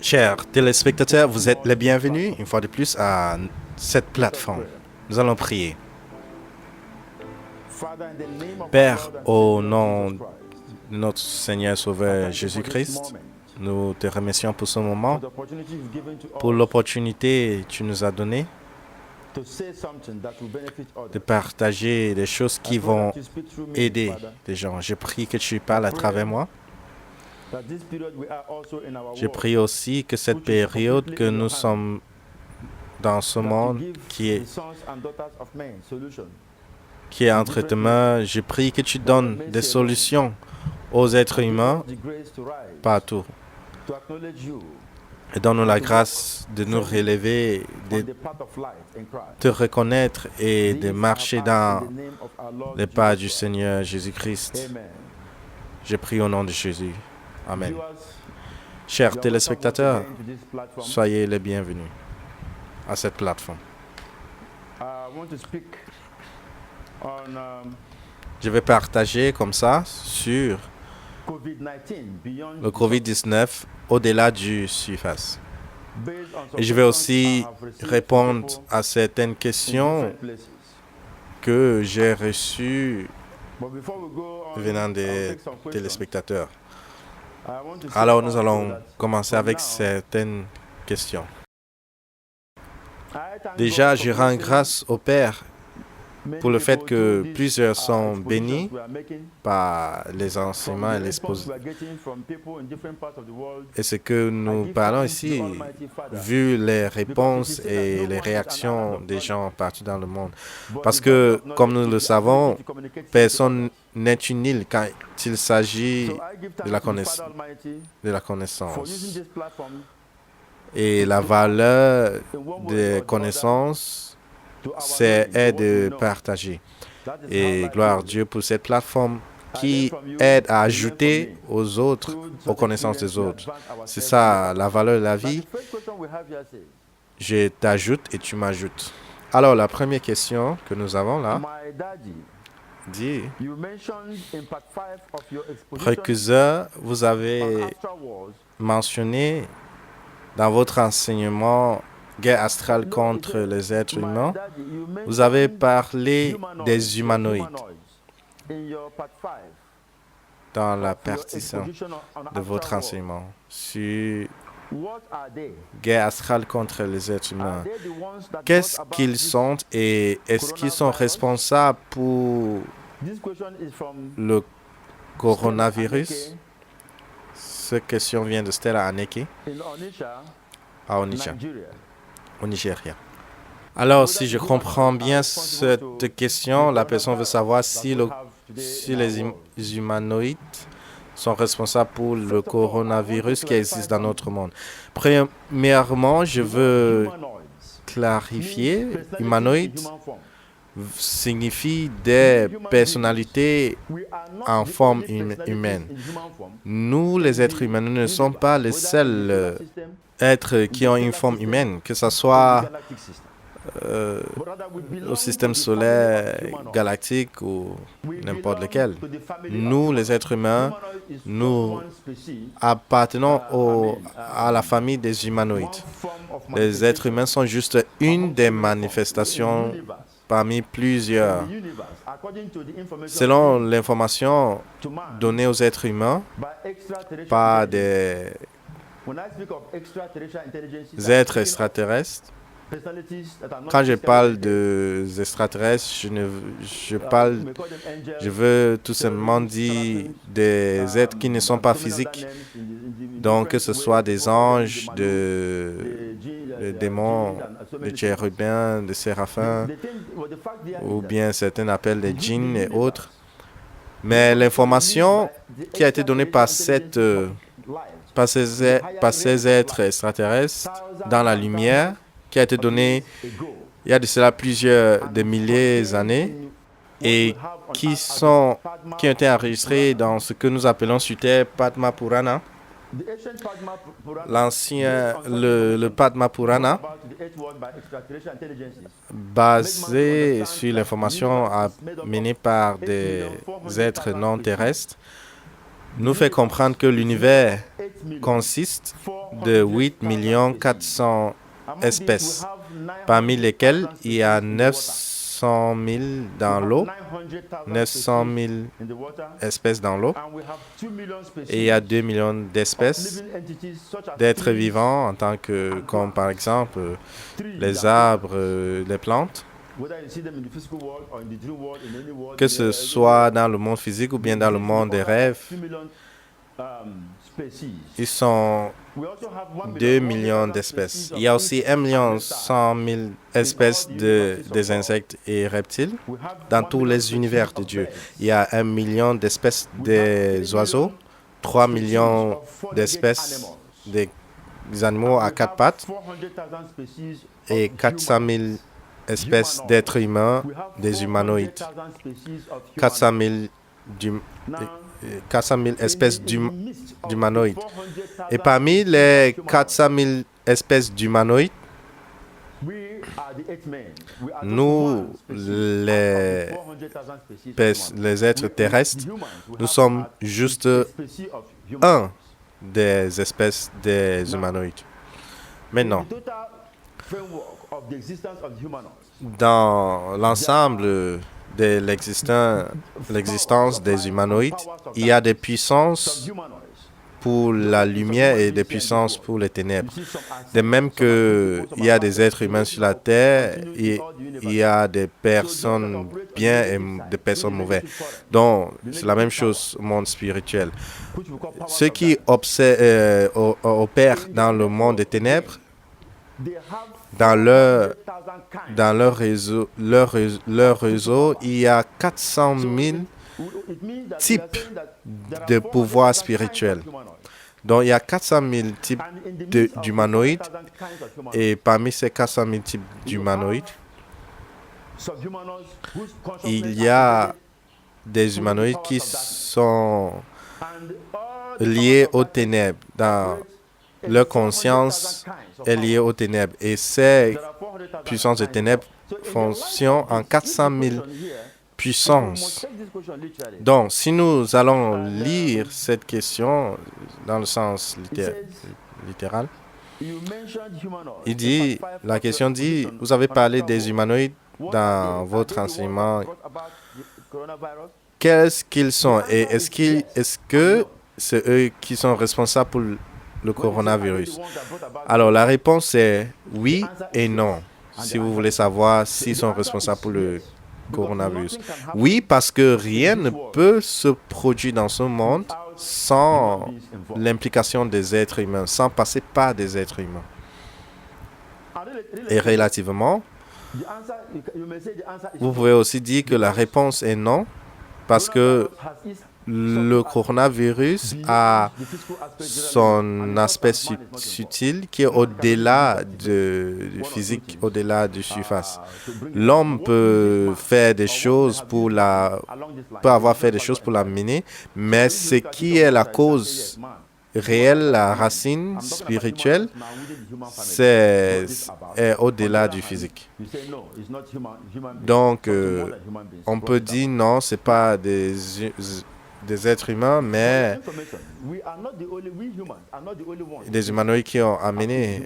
Chers téléspectateurs, vous êtes les bienvenus une fois de plus à cette plateforme. Nous allons prier. Père, au nom de notre Seigneur Sauveur Jésus-Christ, nous te remercions pour ce moment, pour l'opportunité que tu nous as donnée de partager des choses qui vont aider les gens. Je prie que tu parles à travers moi. Je prie aussi que cette période que nous sommes dans ce monde qui est entre tes mains, je prie que tu donnes des solutions aux êtres humains partout. Et donne-nous la grâce de nous relever, de te reconnaître et de marcher dans les pas du Seigneur Jésus-Christ. Je prie au nom de Jésus. Amen. Chers téléspectateurs, soyez les bienvenus à cette plateforme. Je vais partager comme ça sur le COVID-19 au-delà du surface. Et je vais aussi répondre à certaines questions que j'ai reçues venant des téléspectateurs. Alors nous allons commencer avec certaines questions. Déjà, je rends grâce au Père pour le fait que plusieurs sont bénis par les enseignements et l'exposition. Et ce que nous parlons ici, vu les réponses et les réactions des gens partout dans le monde. Parce que, comme nous le savons, personne n'est inutile quand il s'agit de la connaissance. Et la valeur des connaissances, c'est de partager. Et gloire à Dieu pour cette plateforme qui aide à ajouter aux autres, aux connaissances des autres. C'est ça, la valeur de la vie. Je t'ajoute et tu m'ajoutes. Alors, la première question que nous avons là dit, précurseur, vous avez mentionné dans votre enseignement guerre astrale contre les êtres humains, vous avez parlé des humanoïdes dans la partition de votre enseignement sur guerre astrale contre les êtres humains. Qu'est-ce qu'ils sont et est-ce qu'ils sont responsables pour le coronavirus? Cette question vient de Stella Aneke à Onitsha, au Nigeria. Alors, si je comprends bien cette question, la personne veut savoir si les humanoïdes sont responsables pour le coronavirus qui existe dans notre monde. Premièrement, je veux clarifier, humanoïde signifie des personnalités en forme humaine. Nous, les êtres humains, nous ne sommes pas les seuls êtres qui ont une forme humaine, que ce soit au système solaire galactique ou n'importe lequel. Nous, les êtres humains, nous appartenons à la famille des humanoïdes. Les êtres humains sont juste une des manifestations parmi plusieurs. Selon l'information donnée aux êtres humains par des êtres extraterrestres, quand je parle des extraterrestres, je veux tout simplement dire des êtres qui ne sont pas physiques. Donc, que ce soit des anges, des démons, des chérubins, des séraphins, ou bien certains appellent des djinns et autres. Mais l'information qui a été donnée par ces êtres extraterrestres dans la lumière, qui a été donnée il y a de cela plusieurs des milliers d'années et qui ont été enregistrés dans ce que nous appelons sur Terre Padma Purana. Le Padma Purana, basé sur l'information amenée par des êtres non terrestres, nous fait comprendre que l'univers consiste de 8 400 000 espèces, parmi lesquelles il y a 900 000 dans l'eau, 900 000 espèces dans l'eau, et il y a 2 millions d'espèces d'êtres vivants, comme par exemple les arbres, les plantes. Que ce soit dans le monde physique ou bien dans le monde des rêves, ils sont 2 millions d'espèces. Il y a aussi 1 100 000 espèces des insectes et reptiles dans tous les univers de Dieu. Il y a 1 million d'espèces des oiseaux, 3 millions d'espèces des animaux à 4 pattes et 400 000 espèces d'êtres humains, des humanoïdes. 400 000 espèces d'humanoïdes. Et parmi les 400 000 espèces d'humanoïdes, nous, les êtres terrestres, nous sommes juste un des espèces des humanoïdes. Maintenant, dans l'ensemble de l'existence des humanoïdes, il y a des puissances pour la lumière et des puissances pour les ténèbres. De même qu'il y a des êtres humains sur la terre, il y a des personnes bien et des personnes mauvaises. Donc, c'est la même chose au monde spirituel. Ceux qui opèrent dans le monde des ténèbres, dans leur réseau, il y a 400 000 types de pouvoirs spirituels. Donc, il y a 400 000 types d'humanoïdes, et parmi ces 400 000 types d'humanoïdes, il y a des humanoïdes qui sont liés aux ténèbres. Dans leur conscience est liée aux ténèbres. Et ces puissances de ténèbres fonctionnent en 400 000 puissances. Donc, si nous allons lire cette question dans le sens littéral, la question dit, vous avez parlé des humanoïdes dans votre enseignement. Qu'est-ce qu'ils sont et est-ce que c'est eux qui sont responsables pour le coronavirus? Alors, la réponse est oui et non, si vous voulez savoir s'ils sont responsables pour le coronavirus. Oui, parce que rien ne peut se produire dans ce monde sans l'implication des êtres humains, sans passer par des êtres humains. Et relativement, vous pouvez aussi dire que la réponse est non, parce que le coronavirus a son aspect subtil qui est au-delà du physique, au-delà du surface. L'homme peut faire des choses peut avoir fait des choses pour l'amener, mais ce qui est la cause réelle, la racine spirituelle, est au-delà du physique. Donc, on peut dire non, ce n'est pas des êtres humains, mais des humanoïdes qui ont amené.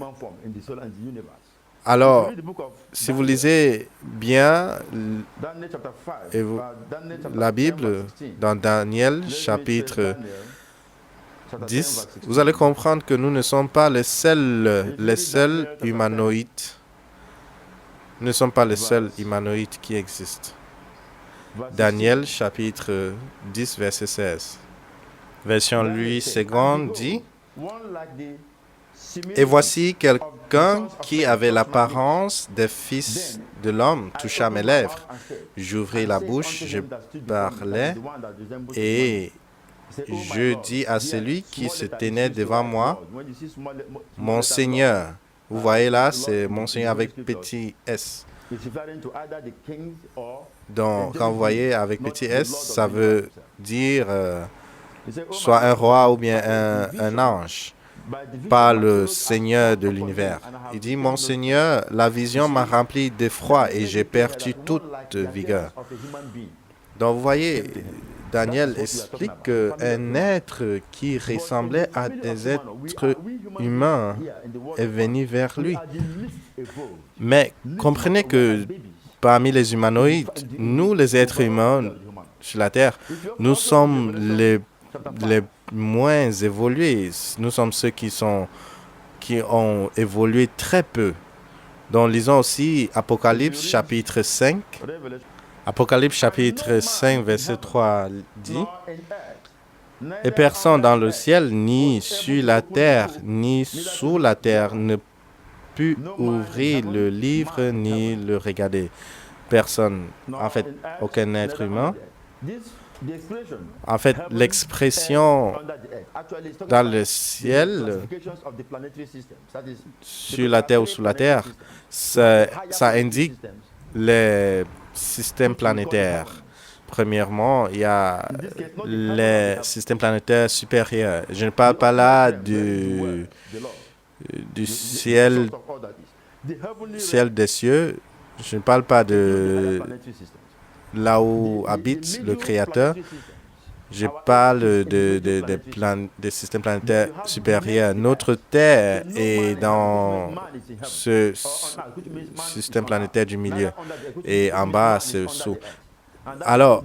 Alors, si vous lisez bien la Bible, dans Daniel, chapitre 10, vous allez comprendre que nous ne sommes pas les seuls humanoïdes. Nous ne sommes pas les seuls humanoïdes qui existent. Daniel, chapitre 10, verset 16. Version Louis II dit, « Et voici quelqu'un qui avait l'apparence des fils de l'homme toucha mes lèvres. J'ouvris la bouche, je parlais, et je dis à celui qui se tenait devant moi, « Mon Seigneur ». Vous voyez là, c'est mon Seigneur avec petit s. Donc, quand vous voyez avec petit s, ça veut dire soit un roi ou bien un ange, pas le Seigneur de l'univers. Il dit, mon Seigneur, la vision m'a rempli d'effroi et j'ai perdu toute vigueur. Donc, vous voyez, Daniel explique qu'un être qui ressemblait à des êtres humains est venu vers lui. Mais comprenez que parmi les humanoïdes, nous, les êtres humains sur la Terre, nous sommes les moins évolués. Nous sommes ceux qui ont évolué très peu. Donc, lisons aussi Apocalypse chapitre 5. Apocalypse chapitre 5, verset 3 dit « Et personne dans le ciel, ni sur la terre, ni sous la terre ne put ouvrir le livre ni le regarder. » Personne, en fait, aucun être humain. En fait, l'expression dans le ciel, sur la terre ou sous la terre, ça indique les systèmes planétaires. Premièrement, il y a les systèmes planétaires supérieurs. Je ne parle pas là du ciel des cieux. Je ne parle pas de là où habite le Créateur. Je parle des systèmes planétaires supérieurs. Notre Terre est dans ce système planétaire du milieu. Et en bas, c'est sous. Alors,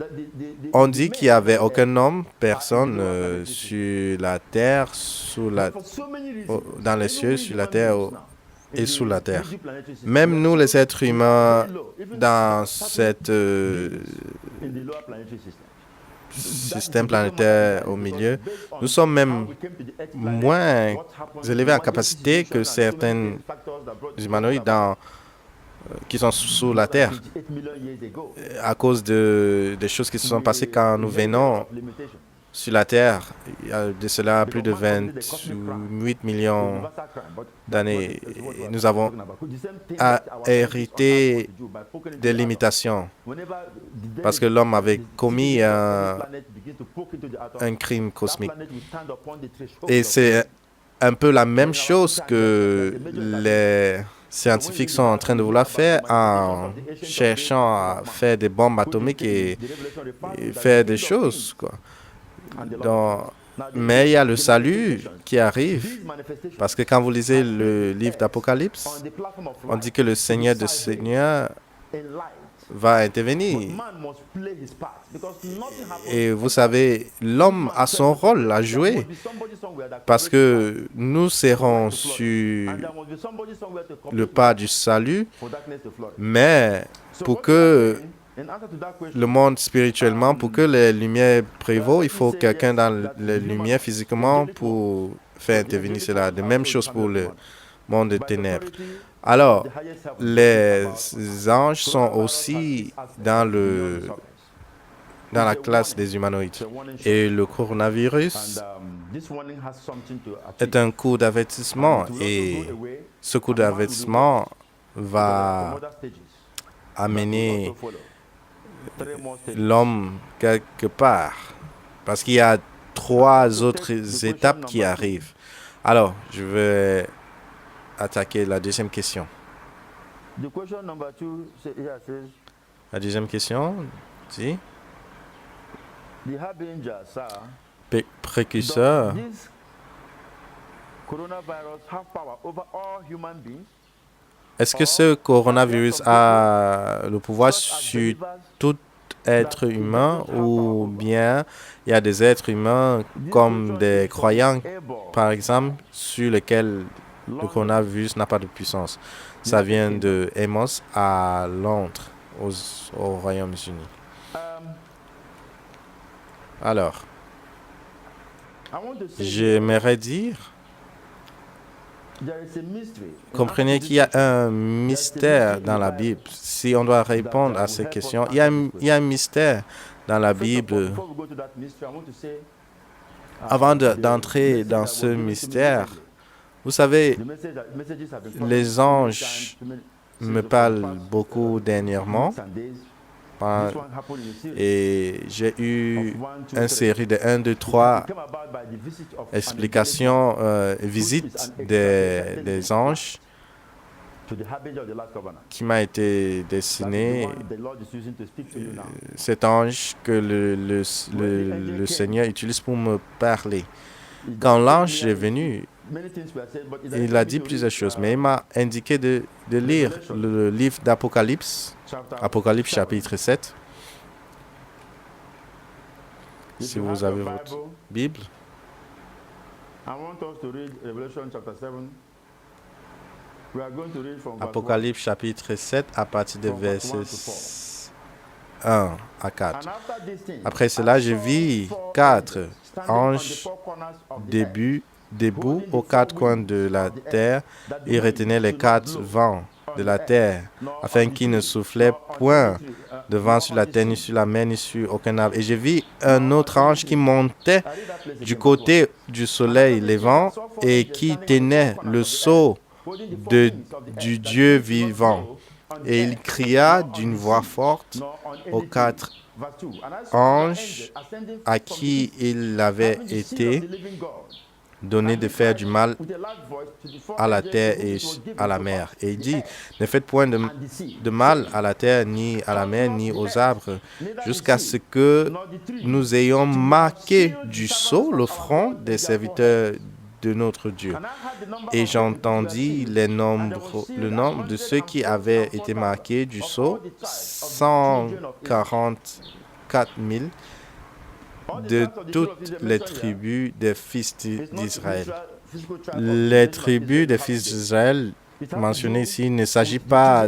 on dit qu'il n'y avait aucun homme, personne sur la terre, dans les cieux, sur la terre et sous la terre. Même nous, les êtres humains, dans cette système planétaire au milieu, nous sommes même moins élevés en capacité que certains humanoïdes qui sont sous la Terre à cause des choses qui se sont passées quand nous venons sur la Terre. Il y a de cela plus de 28 millions d'années. Nous avons hérité des limitations parce que l'homme avait commis un crime cosmique. Et c'est un peu la même chose que les scientifiques sont en train de vouloir faire en cherchant à faire des bombes atomiques et faire des choses, quoi. Donc, mais il y a le salut qui arrive, parce que quand vous lisez le livre d'Apocalypse, on dit que le Seigneur des Seigneurs va intervenir. Et vous savez, l'homme a son rôle à jouer, parce que nous serons sur le pas du salut, mais pour que le monde spirituellement, pour que les lumières prévaut, il faut quelqu'un dans les lumières physiquement pour faire intervenir cela. De même chose pour le monde des ténèbres. Alors, les anges sont aussi dans la classe des humanoïdes. Et le coronavirus est un coup d'avertissement. Et ce coup d'avertissement va amener l'homme quelque part. Parce qu'il y a 3 autres étapes qui arrivent. Alors, je vais attaquer la deuxième question. La deuxième question dit, précurseur, est-ce que ce coronavirus a le pouvoir sur tout être humain ou bien il y a des êtres humains comme des croyants, par exemple, sur lesquels le coronavirus n'a pas de puissance? Ça vient de Amos à Londres, au Royaume-Uni. Alors, j'aimerais dire, comprenez qu'il y a un mystère dans la Bible. Si on doit répondre à ces questions, il y a un mystère dans la Bible. Avant d'entrer dans ce mystère, vous savez, les anges me parlent beaucoup dernièrement. Et j'ai eu une série de 1, 2, 3 explications, visites des anges. qui m'a été dessiné, cet ange que le Seigneur utilise pour me parler. Quand l'ange est venu, il a dit plusieurs choses, mais il m'a indiqué de lire le livre d'Apocalypse, Apocalypse chapitre 7. Si vous avez votre Bible, Apocalypse chapitre 7 à partir de versets 1 à 4. Après cela, je vis 4 anges debout aux 4 coins de la terre et retenaient les 4 vents de la terre, afin qu'il ne soufflait point de vent sur la terre, ni sur la mer, ni sur aucun arbre. Et je vis un autre ange qui montait du côté du soleil levant et qui tenait le sceau du Dieu vivant. Et il cria d'une voix forte aux 4 anges à qui il avait été donné de faire du mal à la terre et à la mer. Et il dit, ne faites point de mal à la terre, ni à la mer, ni aux arbres, jusqu'à ce que nous ayons marqué du sceau le front des serviteurs de notre Dieu. Et j'entendis le nombre de ceux qui avaient été marqués du sceau, 144 000, de toutes les tribus des fils d'Israël. Les tribus des fils d'Israël mentionnées ici, il ne s'agit pas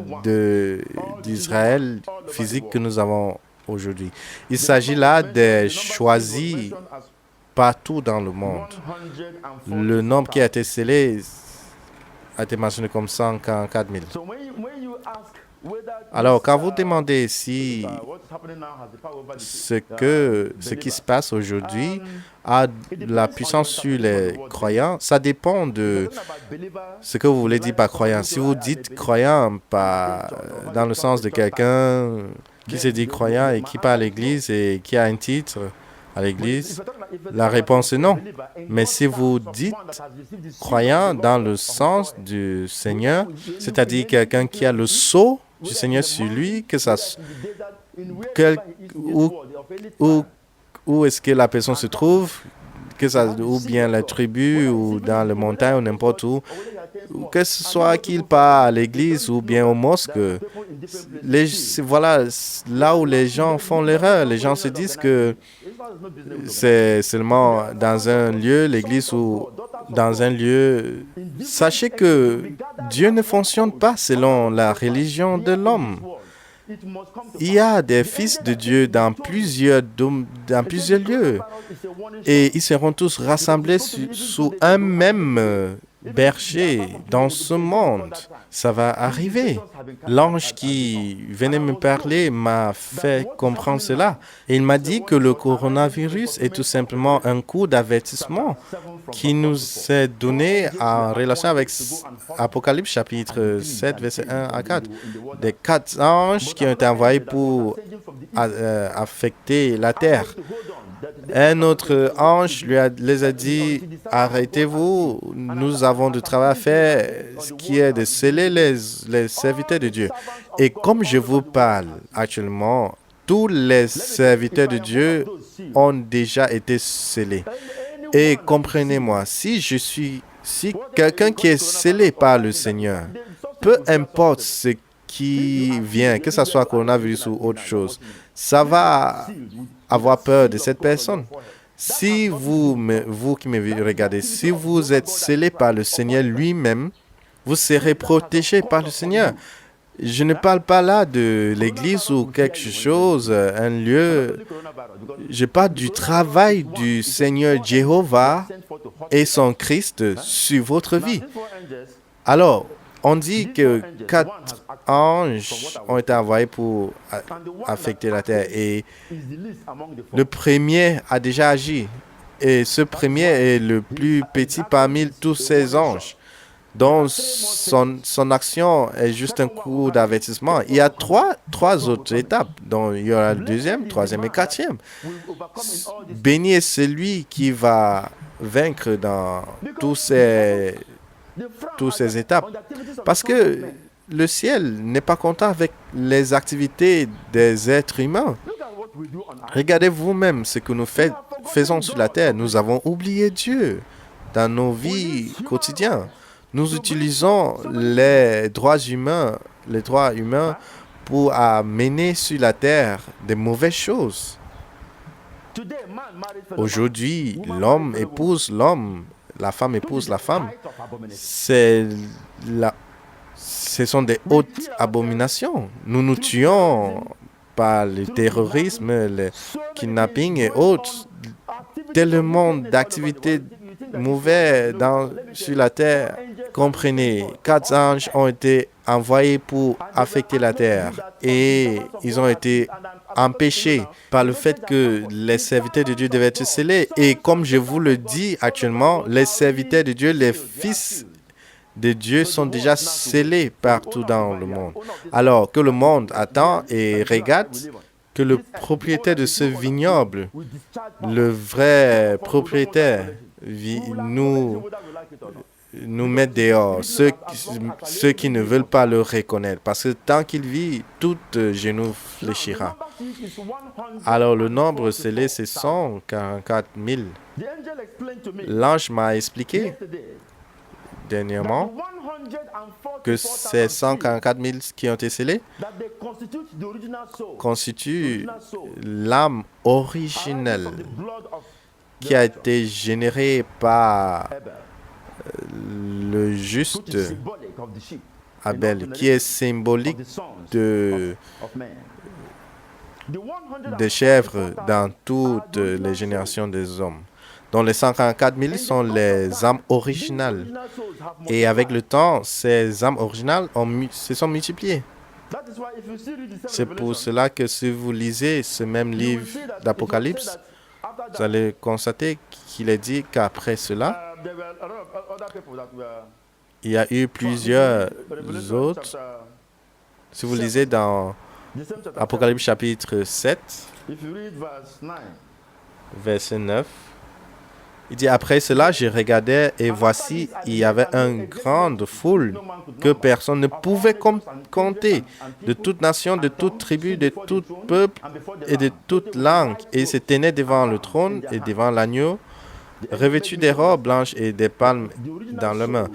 d'Israël physique que nous avons aujourd'hui. Il s'agit là des choisis partout dans le monde. Le nombre qui a été scellé a été mentionné comme 144 000. Alors, quand vous demandez si ce qui se passe aujourd'hui a la puissance sur les croyants, ça dépend de ce que vous voulez dire par croyant. Si vous dites croyant dans le sens de quelqu'un qui se dit croyant et qui part à l'église et qui a un titre à l'église, la réponse est non. Mais si vous dites croyant dans le sens du Seigneur, c'est-à-dire quelqu'un qui a le sceau du Seigneur sur lui, où est-ce que la personne se trouve, ou bien la tribu, ou dans les montagnes, ou n'importe où, que ce soit qu'il part à l'église ou bien au mosque, voilà là où les gens font l'erreur. Les gens se disent que c'est seulement dans un lieu, l'église, ou dans un lieu. Sachez que Dieu ne fonctionne pas selon la religion de l'homme. Il y a des fils de Dieu dans plusieurs lieux et ils seront tous rassemblés sous un même berger dans ce monde. Ça va arriver. L'ange qui venait me parler m'a fait comprendre cela. Et il m'a dit que le coronavirus est tout simplement un coup d'avertissement qui nous est donné en relation avec Apocalypse chapitre 7, verset 1 à 4. Des 4 anges qui ont été envoyés pour affecter la terre. Un autre ange les a dit, arrêtez-vous, nous avons du travail à faire, ce qui est de sceller les serviteurs de Dieu. Et comme je vous parle actuellement, tous les serviteurs de Dieu ont déjà été scellés. Et comprenez-moi, si quelqu'un qui est scellé par le Seigneur, peu importe ce qui vient, que ce soit coronavirus ou autre chose, ça va avoir peur de cette personne. Si vous qui me regardez, si vous êtes scellé par le Seigneur lui-même, vous serez protégé par le Seigneur. Je ne parle pas là de l'église ou quelque chose, un lieu. Je parle du travail du Seigneur Jéhovah et son Christ sur votre vie. Alors, on dit que 4 anges ont été envoyés pour affecter la terre et le premier a déjà agi. Et ce premier est le plus petit parmi tous ces anges. Donc, son action est juste un coup d'avertissement. Il y a trois autres étapes. Donc, il y aura le deuxième, troisième et quatrième. Béni est celui qui va vaincre dans toutes ces étapes. Parce que le ciel n'est pas content avec les activités des êtres humains. Regardez vous-même ce que nous faisons sur la terre. Nous avons oublié Dieu dans nos vies quotidiennes. Nous utilisons les droits humains pour amener sur la terre des mauvaises choses. Aujourd'hui, l'homme épouse l'homme, la femme épouse la femme. Ce sont des hautes abominations. Nous nous tuons par le terrorisme, le kidnapping et autres. Tellement d'activités mauvaises sur la terre. Comprenez, 4 anges ont été envoyés pour affecter la terre et ils ont été empêchés par le fait que les serviteurs de Dieu devaient être scellés. Et comme je vous le dis actuellement, les serviteurs de Dieu, les fils de Dieu sont déjà scellés partout dans le monde. Alors que le monde attend et regarde que le propriétaire de ce vignoble, le vrai propriétaire, nous met dehors, ceux qui ne veulent pas le reconnaître. Parce que tant qu'il vit, tout genou fléchira. Alors le nombre scellé, c'est 144 000. L'ange m'a expliqué dernièrement que ces 144 000 qui ont été scellés constituent l'âme originelle qui a été générée par le juste Abel, qui est symbolique des chèvres dans toutes les générations des hommes. Donc les 144 000 sont les âmes originales. Et avec le temps, ces âmes originales se sont multipliées. C'est pour cela que si vous lisez ce même livre d'Apocalypse, vous allez constater qu'il est dit qu'après cela, il y a eu plusieurs autres. Si vous lisez dans Apocalypse chapitre 7, verset 9, il dit, après cela, je regardais et voici, il y avait une grande foule que personne ne pouvait compter, de toute nation, de toute tribu, de tout peuple et de toute langue. Et ils se tenaient devant le trône et devant l'agneau, revêtus des robes blanches et des palmes dans leurs mains.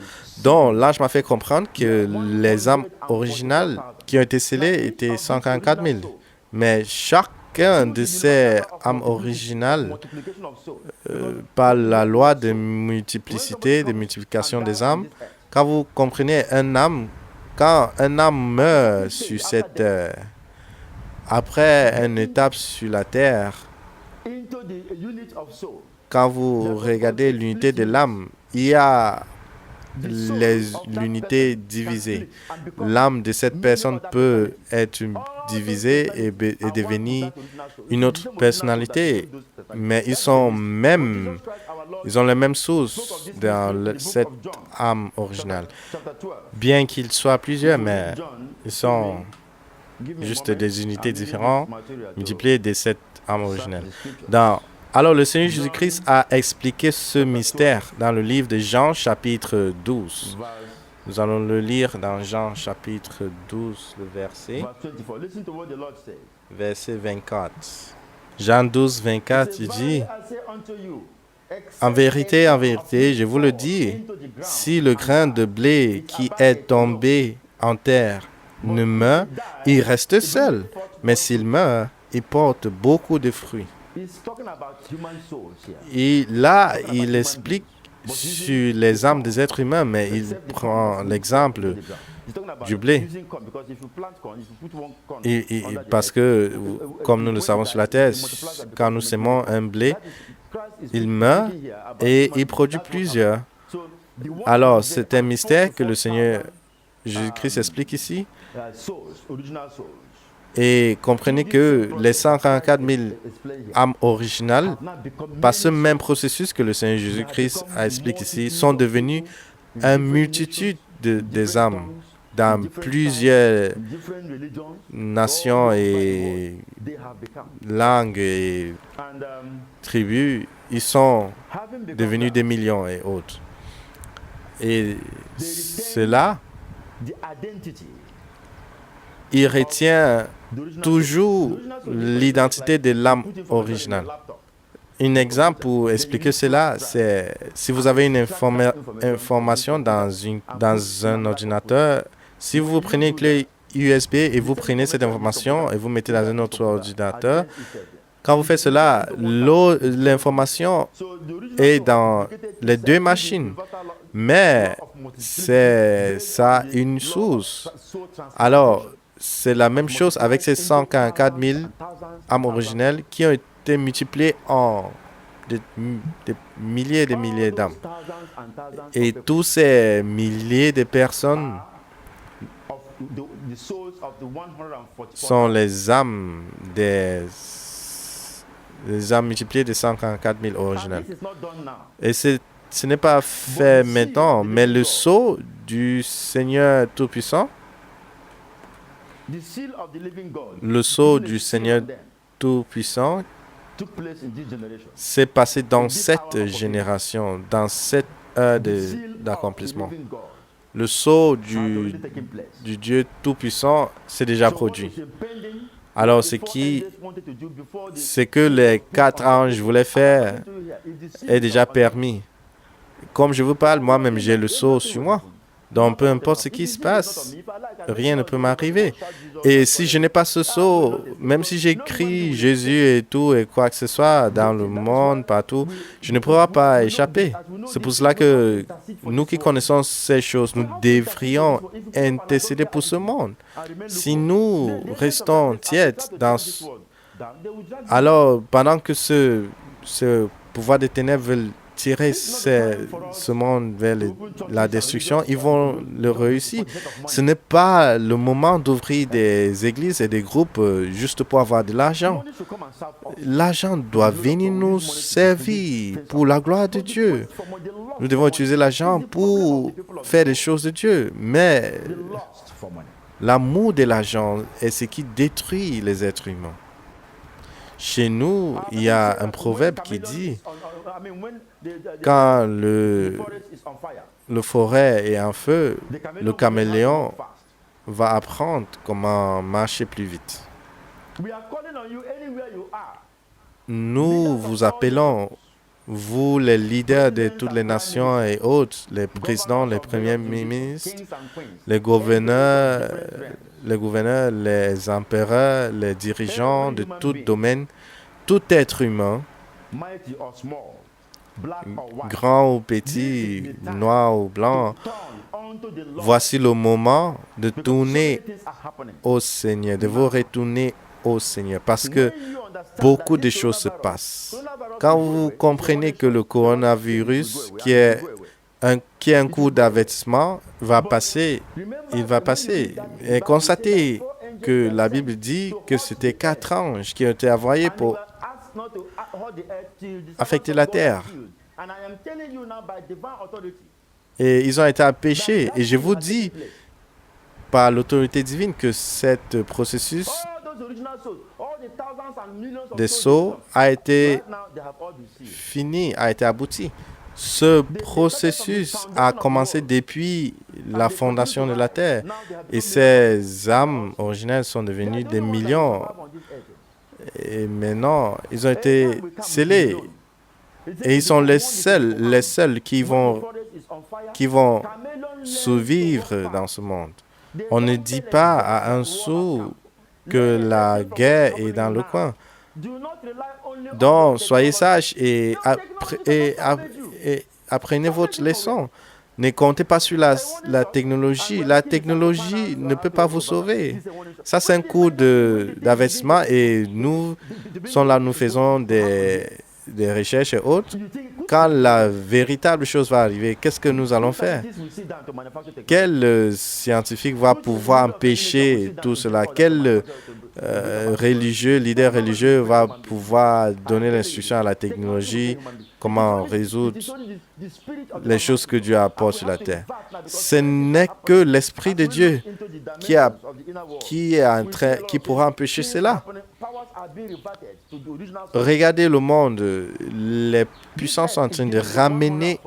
Donc, l'ange m'a fait comprendre que les âmes originales qui ont été scellées étaient 144 000. Mais chacun de ces âmes originales, par la loi de multiplicité, de multiplication des âmes, quand vous comprenez quand un âme meurt sur cette terre, après une étape sur la terre, quand vous regardez l'unité de l'âme, il y a l'unité divisée. L'âme de cette personne peut être divisée et devenir une autre personnalité, mais ils ont les mêmes sources dans cette âme originale. Bien qu'ils soient plusieurs, mais ils sont juste des unités différentes, multipliées de cette âme originale. Alors, le Seigneur Jésus-Christ a expliqué ce mystère dans le livre de Jean, chapitre 12. Nous allons le lire dans Jean, chapitre 12, le verset 24. Jean 12, 24, il dit, « En vérité, je vous le dis, si le grain de blé qui est tombé en terre ne meurt, il reste seul, mais s'il meurt, il porte beaucoup de fruits. » Et là, il explique sur les âmes des êtres humains, mais il prend l'exemple du blé. Parce que, comme nous le savons sur la terre, quand nous sémons un blé, il meurt et il produit plusieurs. Alors, c'est un mystère que le Seigneur Jésus-Christ explique ici. Et comprenez que les 144 000 âmes originales, par ce même processus que le Seigneur Jésus-Christ a expliqué ici, sont devenues une multitude des âmes dans plusieurs nations et langues et tribus. Ils sont devenus des millions et autres. Et cela il retient toujours l'identité de l'âme originale. Un exemple pour expliquer cela, c'est si vous avez une information dans un ordinateur, si vous prenez une clé USB et vous prenez cette information et vous mettez dans un autre ordinateur, quand vous faites cela, l'information est dans les deux machines, mais ça a une source. Alors, c'est la même chose avec ces 144 000 âmes originelles qui ont été multipliées en des milliers et des milliers d'âmes. Et tous ces milliers de personnes sont les âmes multipliées de 144 000 originales. Et ce n'est pas fait maintenant, mais le sceau du Seigneur Tout-Puissant, le sceau du Seigneur Tout-Puissant s'est passé dans cette génération, dans cette heure d'accomplissement. Le sceau du Dieu Tout-Puissant s'est déjà produit. Alors, ce que les 4 anges voulaient faire est déjà permis. Comme je vous parle, moi-même, j'ai le sceau sur moi. Donc, peu importe ce qui se passe, rien ne peut m'arriver. Et si je n'ai pas ce sceau, même si j'écris Jésus et tout, et quoi que ce soit, dans le monde, partout, je ne pourrai pas échapper. C'est pour cela que nous qui connaissons ces choses, nous devrions intercéder pour ce monde. Si nous restons tièdes alors, pendant que ce pouvoir des ténèbres veut tirer ce monde vers la destruction, ils vont le réussir. Ce n'est pas le moment d'ouvrir des églises et des groupes juste pour avoir de l'argent. L'argent doit venir nous servir pour la gloire de Dieu. Nous devons utiliser l'argent pour faire des choses de Dieu. Mais l'amour de l'argent est ce qui détruit les êtres humains. Chez nous, il y a un proverbe qui dit quand le forêt est en feu, le caméléon va apprendre comment marcher plus vite. Nous vous appelons, vous les leaders de toutes les nations et autres, les présidents, les premiers ministres, les gouverneurs, les empereurs, les dirigeants de tout domaine, tout être humain, grand ou petit, noir ou blanc, voici le moment de tourner au Seigneur, de vous retourner au Seigneur, parce que beaucoup de choses se passent. Quand vous comprenez que le coronavirus, qui est un coup d'avertissement, va passer, il va passer. Et constatez que la Bible dit que c'était 4 anges qui ont été envoyés pour affecter la terre. Et ils ont été empêchés. Et je vous dis, par l'autorité divine, que ce processus des sceaux a été fini, a été abouti. Ce processus a commencé depuis la fondation de la terre. Et ces âmes originelles sont devenues des millions. Et maintenant, ils ont été scellés. Et ils sont les seuls qui vont survivre dans ce monde. On ne dit pas à un sourd que la guerre est dans le coin. Donc, soyez sages et apprenez votre leçon. Ne comptez pas sur la technologie. La technologie ne peut pas vous sauver. Ça, c'est un coup d'investissement et nous sommes là, nous faisons des recherches et autres. Quand la véritable chose va arriver, qu'est-ce que nous allons faire? Quel scientifique va pouvoir empêcher tout cela? Quel leader religieux va pouvoir donner l'instruction à la technologie, comment résoudre les choses que Dieu apporte sur la terre? Ce n'est que l'Esprit de Dieu qui pourra empêcher cela. Regardez le monde, les puissances sont en train de ramener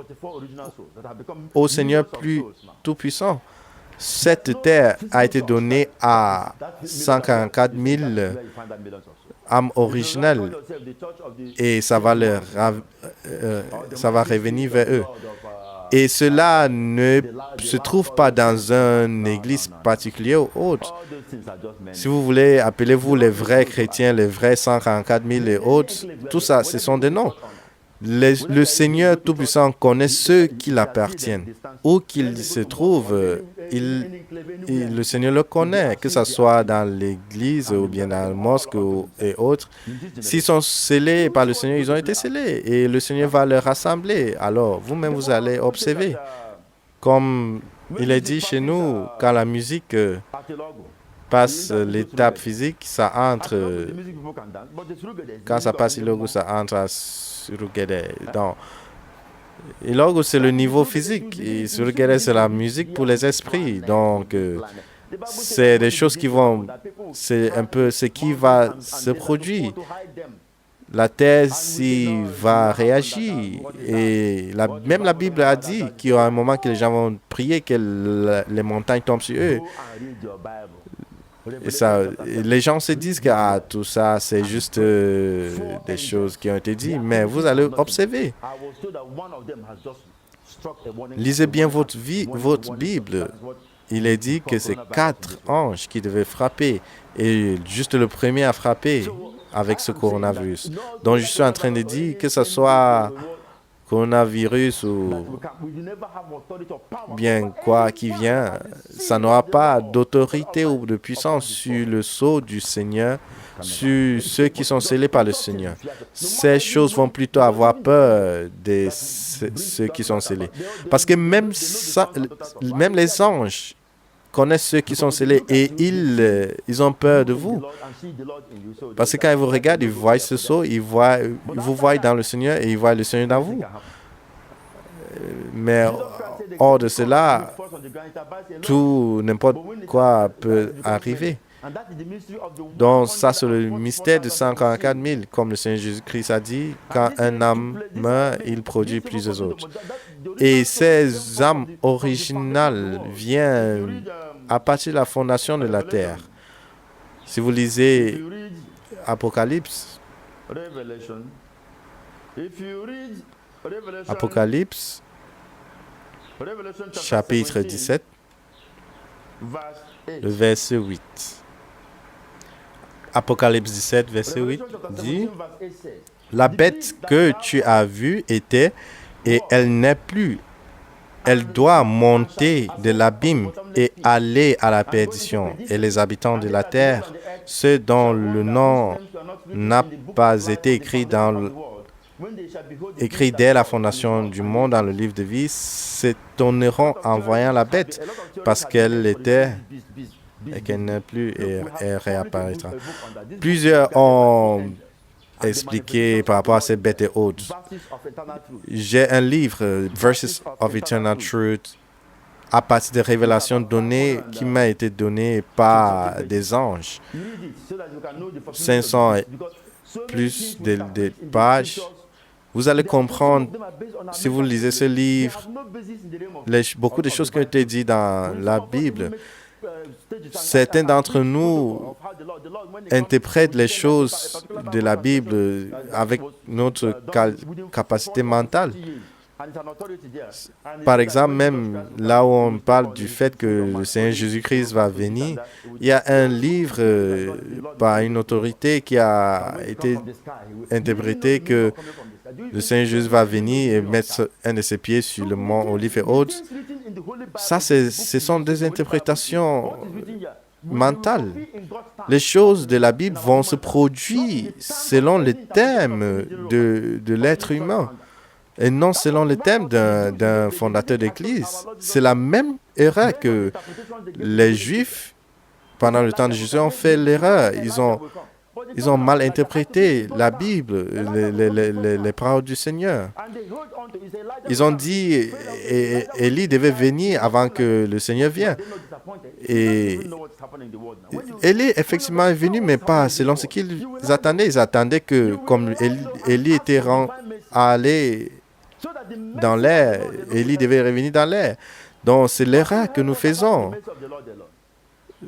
au Seigneur plus tout-puissant. cette terre a été donnée à 144 000 âmes originales et ça va revenir vers eux. Et cela ne se trouve pas dans une église particulière ou autre. Si vous voulez, appelez-vous les vrais chrétiens, les vrais 144 000 et autres, tout ça, ce sont des noms. Le Seigneur Tout-Puissant connaît ceux qui l'appartiennent. Où qu'ils se trouvent, le Seigneur le connaît, que ce soit dans l'église ou bien dans le mosque et autres. S'ils sont scellés par le Seigneur, ils ont été scellés et le Seigneur va les rassembler. Alors, vous-même, vous allez observer. Comme il est dit chez nous, quand la musique passe l'étape physique, ça entre. Quand ça passe Ilogo, ça entre à Surugede. Donc, Ilogo, c'est le niveau physique. Et Surugede, c'est la musique pour les esprits. Donc, c'est des choses qui vont. C'est un peu ce qui va se produire. La terre s'y va réagir. Et même la Bible a dit qu'il y aura un moment que les gens vont prier que les montagnes tombent sur eux. Et ça, les gens se disent que tout ça, c'est juste des choses qui ont été dites, mais vous allez observer. Lisez bien votre Bible. Il est dit que c'est 4 anges qui devaient frapper, et juste le premier a frappé avec ce coronavirus. Donc, je suis en train de dire que ce soit coronavirus ou bien quoi qui vient, ça n'aura pas d'autorité ou de puissance sur le sceau du Seigneur, sur ceux qui sont scellés par le Seigneur. Ces choses vont plutôt avoir peur de ceux qui sont scellés. Parce que même les anges connaissent ceux qui sont scellés et ils ont peur de vous. Parce que quand ils vous regardent, ils voient ce sceau, ils vous voient dans le Seigneur et ils voient le Seigneur dans vous. Mais hors de cela, n'importe quoi peut arriver. Donc ça, c'est le mystère de 144 000. Comme le Seigneur Jésus-Christ a dit, quand un âme meurt, il produit plusieurs autres. Et ces âmes originales viennent à partir de la fondation de la terre. Si vous lisez Apocalypse, chapitre 17, le verset 8. Apocalypse 17, verset 8 dit: la bête que tu as vue était, et elle n'est plus. Elle doit monter de l'abîme et aller à la perdition. Et les habitants de la terre, ceux dont le nom n'a pas été écrit dès la fondation du monde dans le livre de vie, s'étonneront en voyant la bête, parce qu'elle était et qu'elle n'est plus et elle réapparaîtra. Plusieurs ont expliqué par rapport à ces bêtes et autres. J'ai un livre, Verses of Eternal Truth, à partir des révélations données qui m'a été donné par des anges. 500 et plus de pages. Vous allez comprendre, si vous lisez ce livre, beaucoup de choses qui ont été dites dans la Bible. Certains d'entre nous interprètent les choses de la Bible avec notre capacité mentale. Par exemple, même là où on parle du fait que le Seigneur Jésus-Christ va venir, il y a un livre par une autorité qui a été interprété que le Seigneur Jésus va venir et mettre un de ses pieds sur le mont Olive et autres. Ça, ce sont des interprétations mentales. Les choses de la Bible vont se produire selon les thèmes de l'être humain et non selon les thèmes d'un fondateur d'église. C'est la même erreur que les Juifs, pendant le temps de Jésus, ont fait l'erreur. Ils ont mal interprété la Bible, les paroles du Seigneur. Ils ont dit Élie devait venir avant que le Seigneur vienne. Et Élie, effectivement, est venu, mais pas selon ce qu'ils attendaient. Ils attendaient que, comme Élie était allé dans l'air, Élie devait revenir dans l'air. Donc, c'est l'erreur que nous faisons.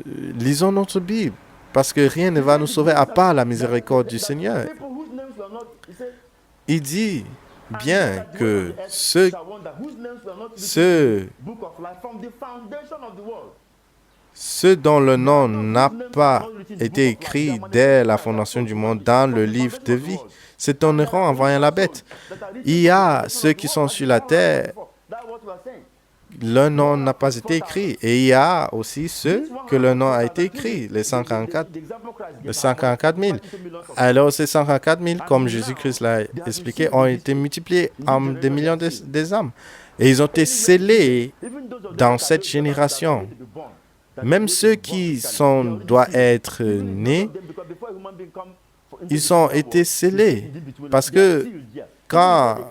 Lisons notre Bible, parce que rien ne va nous sauver à part la miséricorde du Seigneur. Il dit bien que ceux dont le nom n'a pas été écrit dès la fondation du monde dans le livre de vie s'étonneront en voyant la bête. Il y a ceux qui sont sur la terre, leur nom n'a pas été écrit. Et il y a aussi ceux que leur nom a été écrit, les 144 000. Alors ces 144 000, comme Jésus-Christ l'a expliqué, ont été multipliés en des millions des âmes. Et ils ont été scellés dans cette génération. Même ceux qui doivent être nés, ils ont été scellés. Parce que quand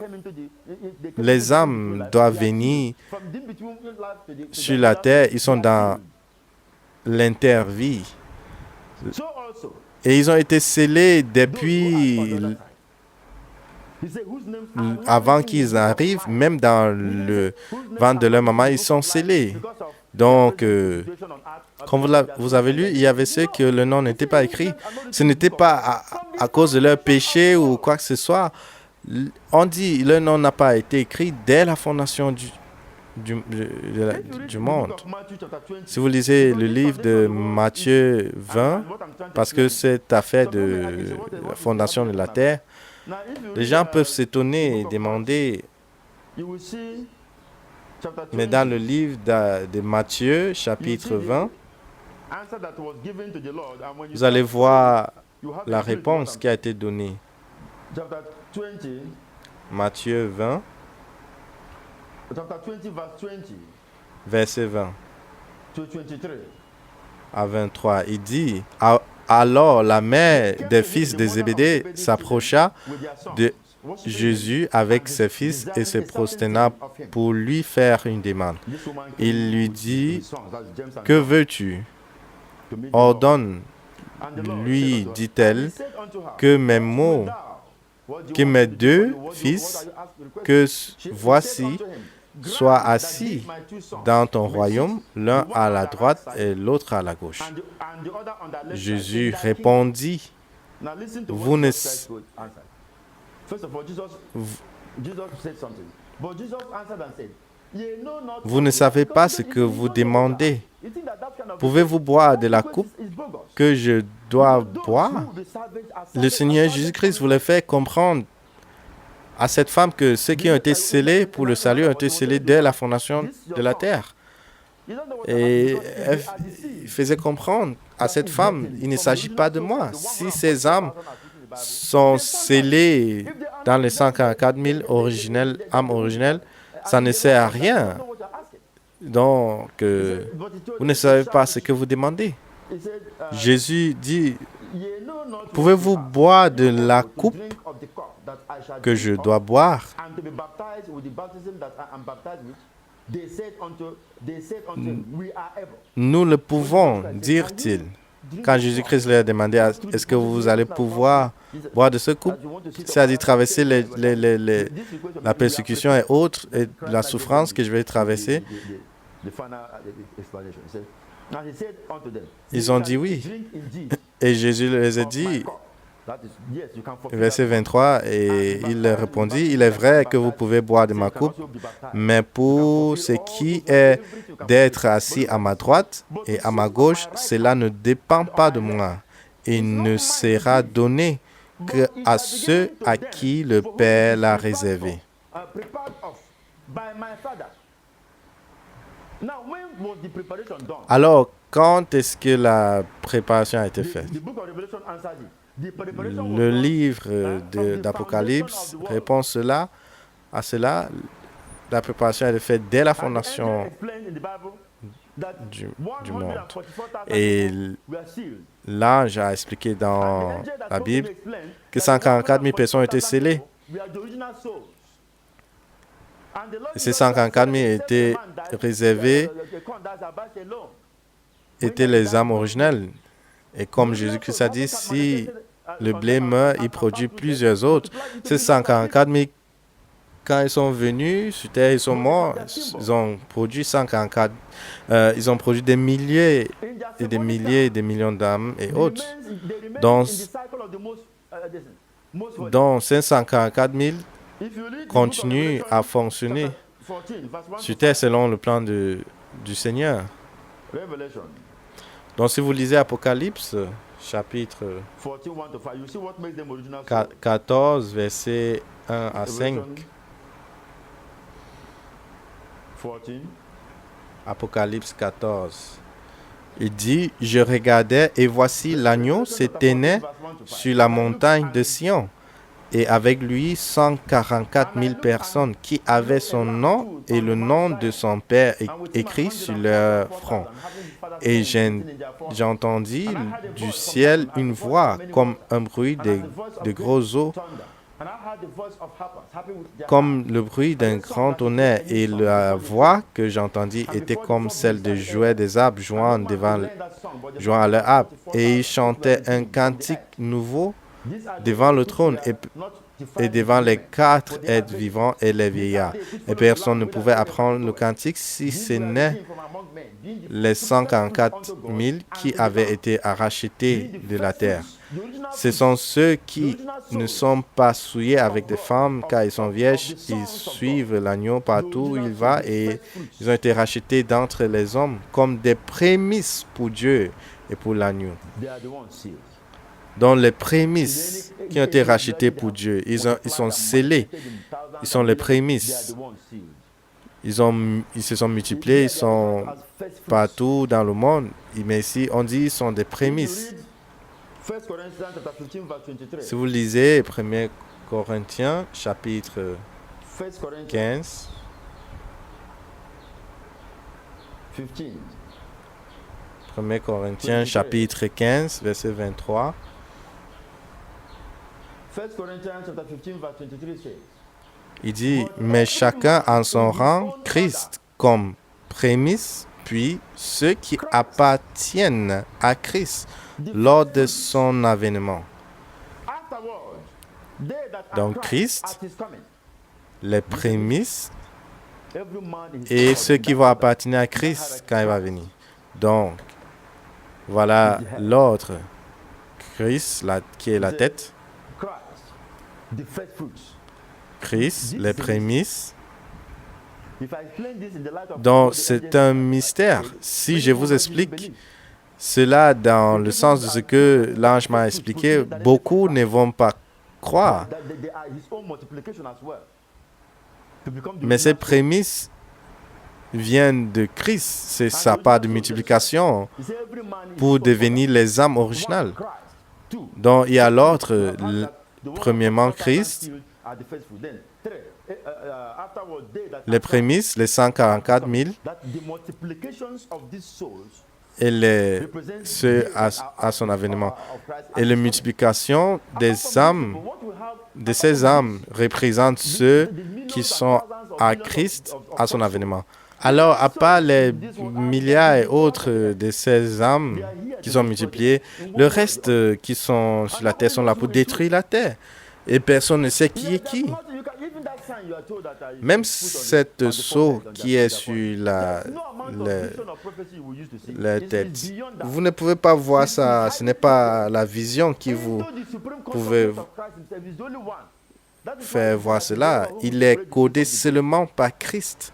les âmes doivent venir sur la terre, ils sont dans l'intervie. Et ils ont été scellés depuis avant qu'ils arrivent, même dans le ventre de leur maman, ils sont scellés. Donc, comme vous avez lu, il y avait ceux que le nom n'était pas écrit. Ce n'était pas à cause de leur péché ou quoi que ce soit. On dit le nom n'a pas été écrit dès la fondation du monde. Si vous lisez le livre de Matthieu 20, parce que cette affaire de la fondation de la terre, les gens peuvent s'étonner et demander, mais dans le livre de Matthieu, chapitre 20, vous allez voir la réponse qui a été donnée. Matthieu 20, verset 20 à 23. Il dit, alors la mère des fils de Zébédée s'approcha de Jésus avec ses fils et se prosterna pour lui faire une demande. Il lui dit, « Que veux-tu? Ordonne, lui dit-elle, que mes deux fils, que voici, soient assis dans ton royaume, l'un à la droite et l'autre à la gauche. » Jésus répondit, vous ne savez pas ce que vous demandez. Pouvez-vous boire de la coupe que je dois boire? Le Seigneur Jésus-Christ voulait faire comprendre à cette femme que ceux qui ont été scellés pour le salut ont été scellés dès la fondation de la terre. Et il faisait comprendre à cette femme, il ne s'agit pas de moi. Si ces âmes sont scellées dans les 144 000 âmes originelles, ça ne sert à rien. Donc, vous ne savez pas ce que vous demandez. Jésus dit, pouvez-vous boire de la coupe que je dois boire? Nous le pouvons, dirent-ils. Quand Jésus-Christ leur a demandé, est-ce que vous allez pouvoir boire de ce coupe? C'est-à-dire traverser la persécution et autres, et la souffrance que je vais traverser. Ils ont dit oui. Et Jésus les a dit, verset 23, et il leur répondit, il est vrai que vous pouvez boire de ma coupe, mais pour ce qui est d'être assis à ma droite et à ma gauche, cela ne dépend pas de moi. Il ne sera donné qu'à ceux à qui le Père l'a réservé. Alors, quand est-ce que la préparation a été faite? Le livre d'Apocalypse répond à cela. La préparation a été faite dès la fondation du monde. Et l'ange a expliqué dans la Bible que 144 000 personnes ont été scellées. Et ces 144 000 étaient réservés, étaient les âmes originelles. Et comme Jésus-Christ a dit, si le blé meurt, il produit plusieurs autres. Ces 144 000 quand ils sont venus sur Terre, ils sont morts. Ils ont produit 144. Ils ont produit des milliers et des milliers et des millions d'âmes et autres. Dont 544 000 continuent à fonctionner sur Terre selon le plan du Seigneur. Donc, si vous lisez Apocalypse, chapitre 14, versets 1 à 5. Apocalypse 14. Il dit, « Je regardais et voici l'agneau se tenait sur la montagne de Sion, et avec lui 144 000 personnes qui avaient son nom et le nom de son Père écrit sur leur front. Et j'entendis du ciel une voix comme un bruit de gros eaux, comme le bruit d'un grand tonnerre, et la voix que j'entendis était comme celle de jouets des arbres jouant à leur harpe. Et ils chantaient un cantique nouveau devant le trône et devant les 4 êtres vivants et les vieillards. Et personne ne pouvait apprendre le cantique si ce n'est les 144 000 qui avaient été rachetés de la terre. Ce sont ceux qui ne sont pas souillés avec des femmes, car ils sont vierges. Ils suivent l'agneau partout où il va, et ils ont été rachetés d'entre les hommes comme des prémices pour Dieu et pour l'agneau. Donc les prémices qui ont été rachetées pour Dieu, ils sont scellés. Ils sont les prémices. Ils se sont multipliés, ils sont partout dans le monde. Mais ici, on dit qu'ils sont des prémices. Si vous lisez 1 Corinthiens, chapitre 15, 1 Corinthiens, chapitre 15, verset 23. 1 Corinthians chapter 15, verse 23 says, il dit, mais chacun en son rang, Christ comme prémisse, puis ceux qui appartiennent à Christ lors de son avènement. Donc Christ, les prémices, et ceux qui vont appartenir à Christ quand il va venir. Donc, voilà l'autre. Christ, qui est la tête. Christ, les prémices. Donc, c'est un mystère. Si je vous explique cela dans le sens de ce que l'ange m'a expliqué, beaucoup ne vont pas croire. Mais ces prémices viennent de Christ. C'est sa part de multiplication pour devenir les âmes originales. Donc, il y a l'autre, premièrement Christ, les prémices, les 144 000, et ceux à son avènement. Et la multiplication des âmes, de ces âmes, représente ceux qui sont à Christ à son avènement. Alors, à part les milliards et autres de ces âmes qui sont multipliées, le reste qui sont sur la terre sont là pour détruire la terre. Et personne ne sait qui est qui. Même cette sceau qui est sur la tête, vous ne pouvez pas voir ça. Ce n'est pas la vision qui vous pouvez faire voir cela. Il est codé seulement par Christ.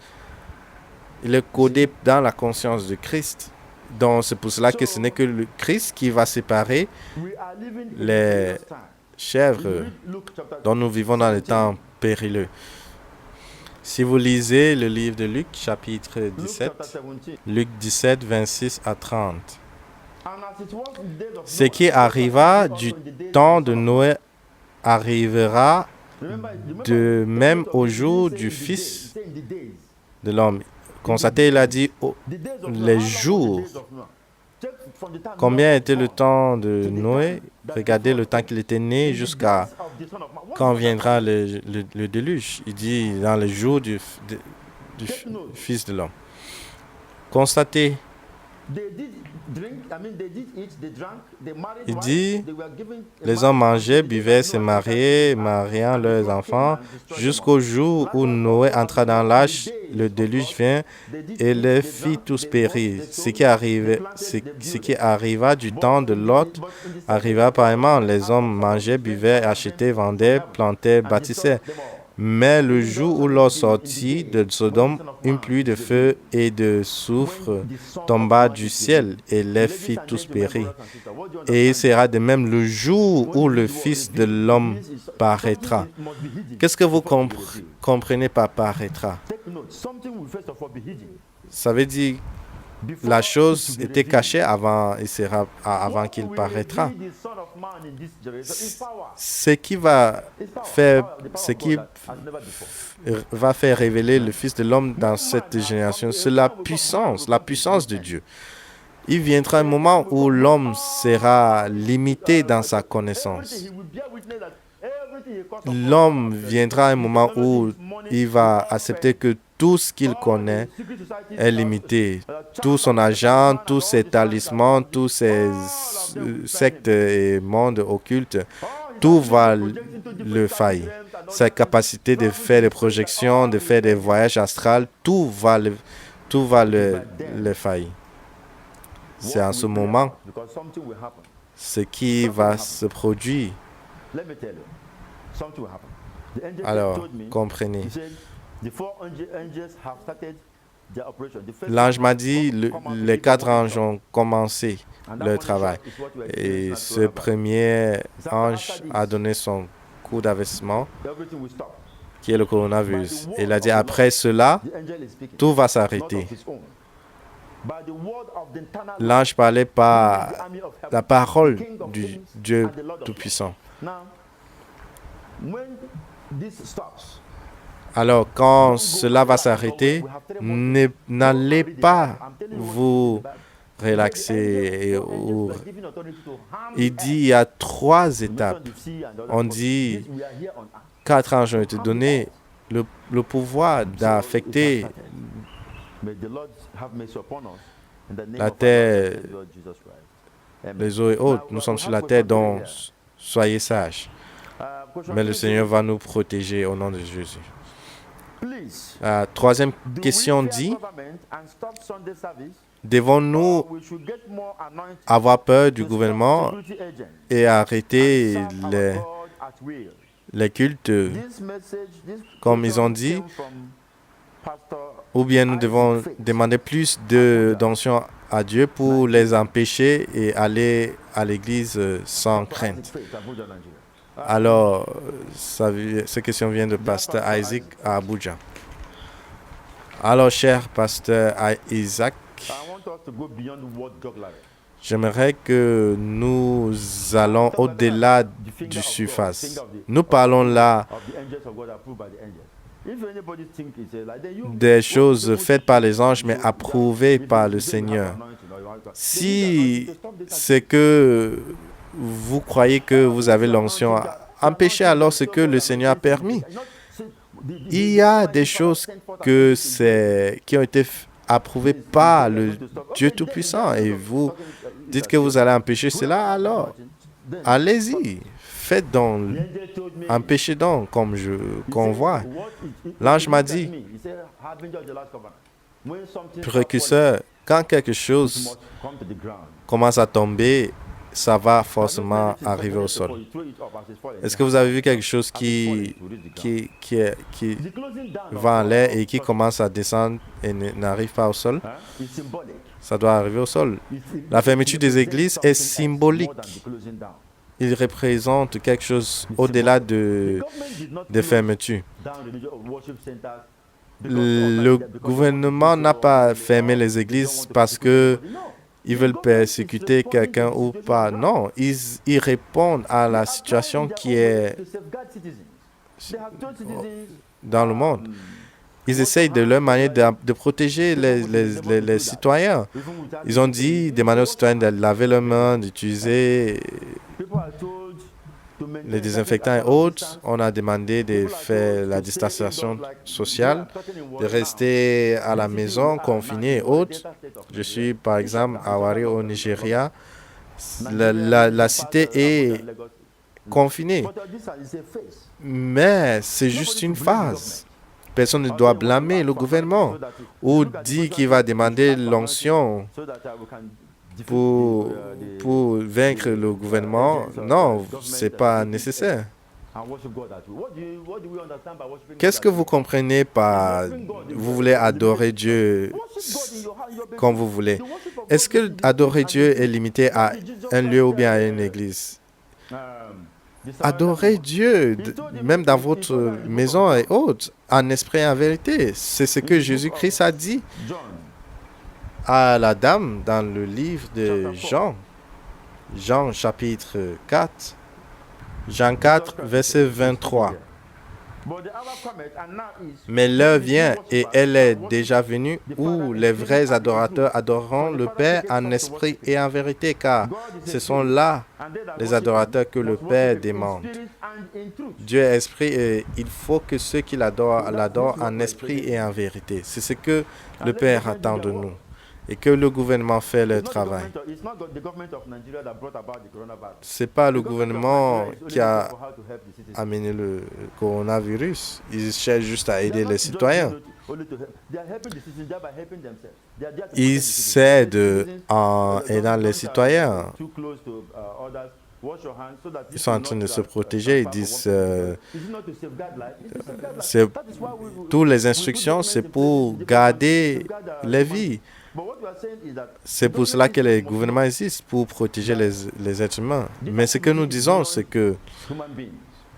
Il est codé dans la conscience de Christ. Donc, c'est pour cela que ce n'est que le Christ qui va séparer les chèvres dont nous vivons dans les temps périlleux. Si vous lisez le livre de Luc, chapitre 17, Luc 17, 26 à 30. Ce qui arriva du temps de Noé arrivera de même au jour du Fils de l'homme. Constatez, il a dit les jours. Combien était le temps de Noé? Regardez le temps qu'il était né jusqu'à quand viendra le déluge. Il dit dans les jours du Fils de l'homme. Constatez Il dit, les hommes mangeaient, buvaient, se mariaient, mariant leurs enfants, jusqu'au jour où Noé entra dans l'arche, le déluge vint et les fit tous périr. Ce qui arriva du temps de Lot arriva pareillement. Les hommes mangeaient, buvaient, achetaient, vendaient, plantaient, bâtissaient. Mais le jour où Lot sortit de Sodome, une pluie de feu et de soufre tomba du ciel et les fit tous périr. Et il sera de même le jour où le Fils de l'homme paraîtra. Qu'est-ce que vous comprenez par paraîtra? Ça veut dire la chose était cachée avant qu'il paraîtra. Ce qui va faire révéler le Fils de l'homme dans cette génération, c'est la puissance de Dieu. Il viendra un moment où l'homme sera limité dans sa connaissance. L'homme viendra un moment où il va accepter que tout ce qu'il connaît est limité. Tout son argent, tous ses talismans, tous ses sectes et mondes occultes, tout va le faillir. Sa capacité de faire des projections, de faire des voyages astrales, tout va le faillir. C'est en ce moment ce qui va se produire. Alors, comprenez. L'ange m'a dit, les 4 anges ont commencé leur travail. Et ce premier ange a donné son coup d'avertissement, qui est le coronavirus. Il a dit, après cela, tout va s'arrêter. L'ange parlait par la parole du Dieu Tout-Puissant. Alors, quand cela va s'arrêter, n'allez pas vous relaxer. Il dit, il y a 3 étapes. On dit, 4 anges ont été donnés le pouvoir d'affecter la terre, les eaux et autres. Nous sommes sur la terre, donc soyez sages. Mais le Seigneur va nous protéger au nom de Jésus. Troisième question dit, devons-nous avoir peur du gouvernement et arrêter les cultes, comme ils ont dit, ou bien nous devons demander plus d'onction à Dieu pour les empêcher et aller à l'église sans crainte? Alors, cette question vient de Pasteur Isaac à Abuja. Alors, cher Pasteur Isaac, j'aimerais que nous allons au-delà du surface. Nous parlons là des choses faites par les anges, mais approuvées par le Seigneur. Si c'est que vous croyez que vous avez l'onction, empêchez alors ce que le Seigneur a permis. Il y a des choses qui ont été approuvées par le Dieu Tout-Puissant et vous dites que vous allez empêcher cela, alors allez-y, faites donc, empêchez donc, comme qu'on voit. L'ange m'a dit, précurseur, quand quelque chose commence à tomber, ça va forcément arriver au sol. Est-ce que vous avez vu quelque chose qui va en l'air et qui commence à descendre et n'arrive pas au sol? Ça doit arriver au sol. La fermeture des églises est symbolique. Il représente quelque chose au-delà des fermetures. Le gouvernement n'a pas fermé les églises parce que ils veulent persécuter quelqu'un ou pas. Non, ils répondent à la situation qui est dans le monde. Ils essayent de leur manière de protéger les citoyens. Ils ont dit de manière citoyenne de laver leurs mains, d'utiliser les désinfectants et autres. On a demandé de faire la distanciation sociale, de rester à la maison, confinés et autres. Je suis par exemple à Warri au Nigeria. La cité est confinée. Mais c'est juste une phase. Personne ne doit blâmer le gouvernement ou dire qu'il va demander l'onction pour vaincre le gouvernement. Non, ce n'est pas nécessaire. Qu'est-ce que vous comprenez par vous voulez adorer Dieu comme vous voulez? Est-ce que adorer Dieu est limité à un lieu ou bien à une église? Adorez Dieu, même dans votre maison et autres, en esprit et en vérité. C'est ce que Jésus-Christ a dit à la dame dans le livre de Jean. Jean chapitre 4. Jean 4, verset 23. Mais l'heure vient et elle est déjà venue où les vrais adorateurs adoreront le Père en esprit et en vérité, car ce sont là les adorateurs que le Père demande. Dieu est esprit et il faut que ceux qui l'adorent en esprit et en vérité. C'est ce que le Père attend de nous et que le gouvernement fait le travail. Ce n'est pas le gouvernement qui a amené le coronavirus. Ils cherchent juste à aider les citoyens. Ils s'aident en aidant les citoyens. Ils sont en train de se protéger. Ils disent toutes les instructions, c'est pour garder les vies. C'est pour cela que les gouvernements existent, pour protéger les êtres humains. Mais ce que nous disons, c'est que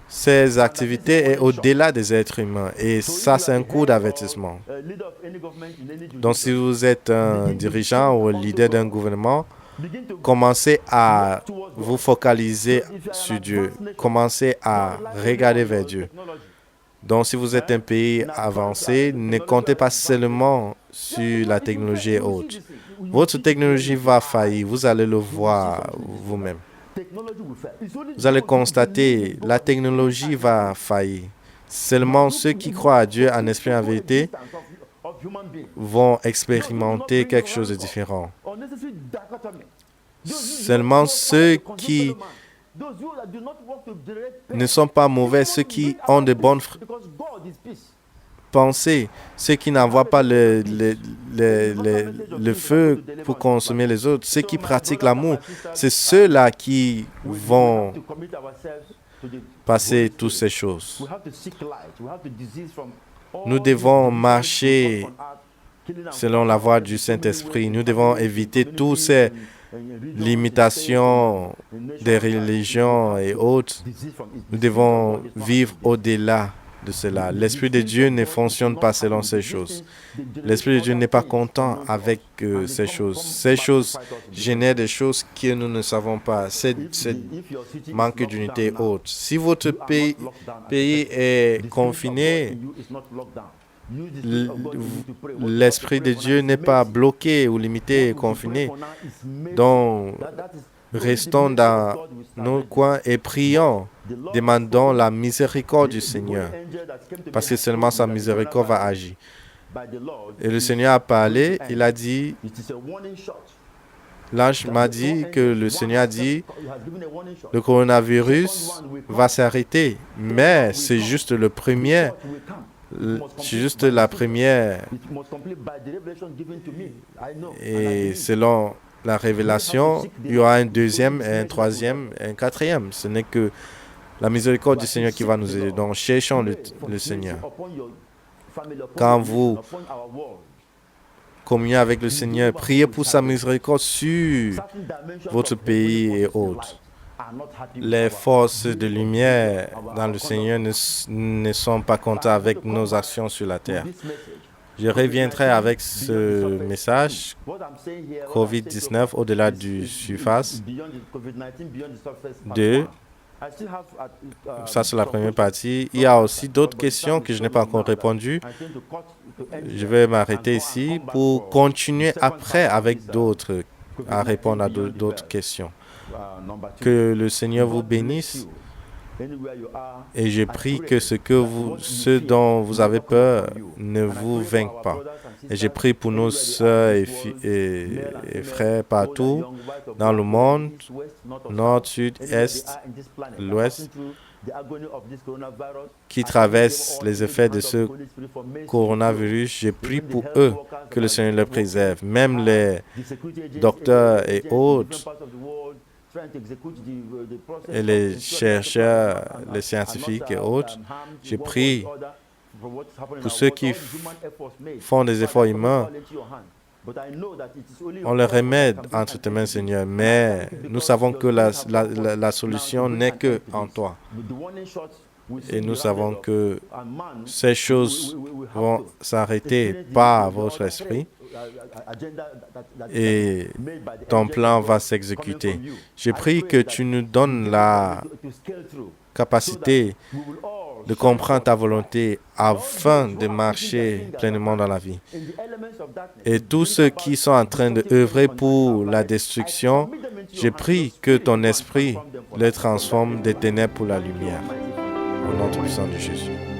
ces activités sont au-delà des êtres humains. Et ça, c'est un coup d'avertissement. Donc, si vous êtes un dirigeant ou un leader d'un gouvernement, commencez à vous focaliser sur Dieu. Commencez à regarder vers Dieu. Donc, si vous êtes un pays avancé, ne comptez pas seulement sur la technologie et autres. Votre technologie va faillir. Vous allez le voir vous-même. Vous allez constater, la technologie va faillir. Seulement ceux qui croient à Dieu en esprit et en vérité vont expérimenter quelque chose de différent. Seulement ceux qui ne sont pas mauvais, ceux qui ont de bonnes pensées, ceux qui n'envoient pas le feu pour consommer les autres, ceux qui pratiquent l'amour, c'est ceux-là qui vont passer toutes ces choses. Nous devons marcher selon la voie du Saint-Esprit. Nous devons éviter toutes ces limitations des religions et autres. Nous devons vivre au-delà de cela. L'Esprit de Dieu ne fonctionne pas selon ces choses. L'Esprit de Dieu n'est pas content avec ces choses. Ces choses génèrent des choses que nous ne savons pas. C'est manque d'unité haute. Si votre pays est confiné, l'Esprit de Dieu n'est pas bloqué ou limité et confiné. Donc, restons dans nos coins et prions. Demandons la miséricorde du Seigneur. Parce que seulement sa miséricorde va agir. Et le Seigneur a parlé, il a dit, l'ange m'a dit que le Seigneur a dit, le coronavirus va s'arrêter. Mais c'est juste le premier. C'est juste la première. Et selon la révélation, il y aura un deuxième, un troisième, un quatrième. Ce n'est que la miséricorde du Seigneur qui va nous aider. Donc, cherchons le Seigneur. Quand vous communiez avec le Seigneur, priez pour sa miséricorde sur votre pays et autres. Les forces de lumière dans le Seigneur ne sont pas contentes avec nos actions sur la terre. Je reviendrai avec ce message COVID-19 au-delà du surface. Ça, c'est la première partie. Il y a aussi d'autres questions que je n'ai pas encore répondues. Je vais m'arrêter ici pour continuer après avec d'autres, à répondre à d'autres questions. Que le Seigneur vous bénisse. Et je prie que ce dont vous avez peur ne vous vainque pas. Et je prie pour nos sœurs et frères partout dans le monde, nord, sud, est, l'ouest, qui traversent les effets de ce coronavirus. Je prie pour eux que le Seigneur les préserve. Même les docteurs et autres, et les chercheurs, les scientifiques et autres, je prie pour ceux qui font des efforts humains. On le remet entre tes mains, Seigneur, mais nous savons que la solution n'est que en toi. Et nous savons que ces choses vont s'arrêter par votre esprit et ton plan va s'exécuter. Je prie que tu nous donnes la capacité de comprendre ta volonté afin de marcher pleinement dans la vie. Et tous ceux qui sont en train d'œuvrer pour la destruction, je prie que ton esprit les transforme des ténèbres pour la lumière. Au nom puissant de Jésus.